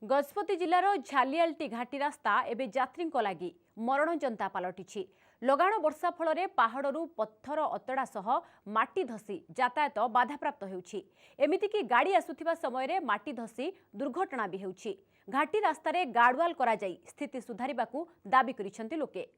गजपति जिलार झालियालटी घाटी रास्ता एवं यात्री लगी मरणजंता पलटि लगाण वर्षा फल पहाड़ू पत्थर अतड़ा सह माटी धसी यातायात बाधाप्राप्त होउछि। एमितिकी गाड़ी आसुथिबा समय माटी धसी दुर्घटना भी होउछि। घाटी रास्ता रे गार्डवाल करा जाई स्थिति सुधारिबाकू दाबी करिसेंति लोके।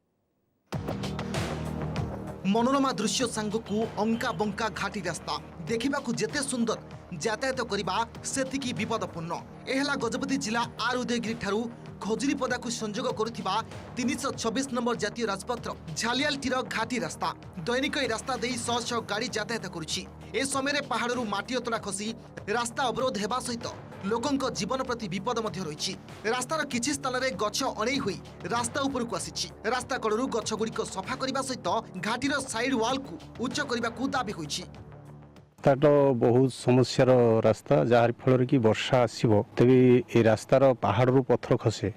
मनोरमा दृश्य सांगकू अंका बंका घाटी रास्ता देखिबाकू जेते सुंदर यातायात करिबा सेतिकी विपदपूर्ण। एहला गजपति जिला आर उदयगिरी ठारू खजुरीपदा को संयोग करुथिबा 326 नंबर जातीय राजपथ झालियालटीर घाटी रास्ता। दैनिक ए रास्ता देई शह शह गाड़ी यातायात करुछि। ए समय पहाड़ू माटी अतड़ा खसी रास्ता अवरोध हेबा सहित लोकंक जीवन प्रति विपद मध्य रहिछि। रास्तार किछि स्थान रे गछ अणेई होई रास्ता उपरकू आसिछि। रास्ता कड़रू गछ गुड़िक सफा करबा सहित घाटीर साइड वाल को उच्च करबाकू दाबी होइछि। तो बहुत समस्यार रास्ता जार फल कि वर्षा आसो तेबी ए रास्तार पहाड़ू पत्थर खसे।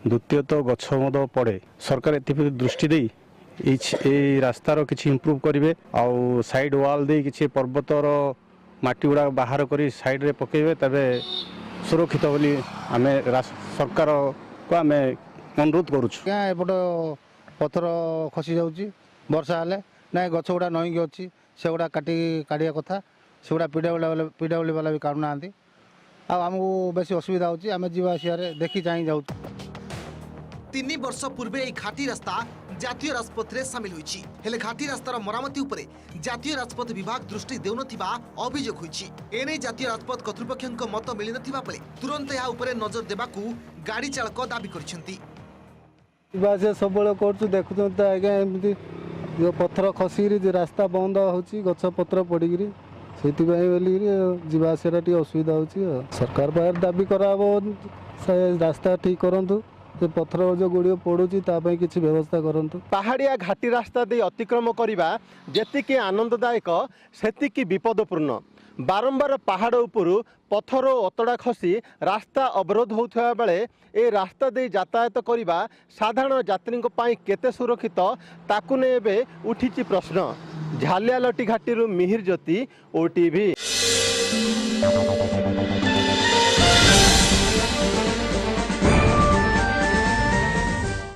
द्वितीय तो गछ मद पड़े। सरकार ए दृष्टि दे रास्तार किसी इम्प्रूव करेंगे आउ साइड वाल दे किसी पर्वतर माटी गुड़ा बाहर कर साइड रे पकेबे तबे सुरक्षित बोली आमे सरकार को आमे अनुरोध करूछु। एपट पत्थर खसी जाउची वर्षा हेले ना गछ गुड़ा नईकी अच्छी से गुड़ा काटिया कथा से गुड़ा पीडाब्ल्यू वाला भी काटुना आमको बेसी असुविधा होची। आमे जीवा आसियारे देखी चाहि जाउ। 3 वर्ष पूर्वे এই घाटी रास्ता जातीय राजपथ रे शामिल होईछि। हेले घाटी रास्तार मरामती उपरे जातीय राजपथ विभाग दृष्टि देउनथिबा अभियोग होईछि। एने जातीय राजपथ कर्तृपक्षक मत मिली नथिबा पले तुरंत या उपरे नजर देबाकू गाड़ी चालक दाबी करिसेंती। बासे सबले करछु देखुछन त आगे एमती जो पत्थर खसीरी जे रास्ता बंद होची गछ पत्र पड़ीगिरी सेति भाई बोली जीवा आसिया टी असुविधा होची। सरकार बाहर दाबी कराबो रास्ता ठीक करंतु पत्थर जो गुड़िया पड़ुची किसी व्यवस्था करंतु। पहाड़िया घाटी रास्ता दे अतिक्रम करने जेतिकी आनंददायक सेतिकी विपदपूर्ण। बारंबार पहाड़ उपरू पत्थर अतड़ा खसी रास्ता अवरोध होता बेले ए रास्ता दे यातायात करने साधारण यात्री केते सुरक्षित ताकू ने एबे उठिछि प्रश्न। झालियालटी घाटी मिहिर ज्योति OTV।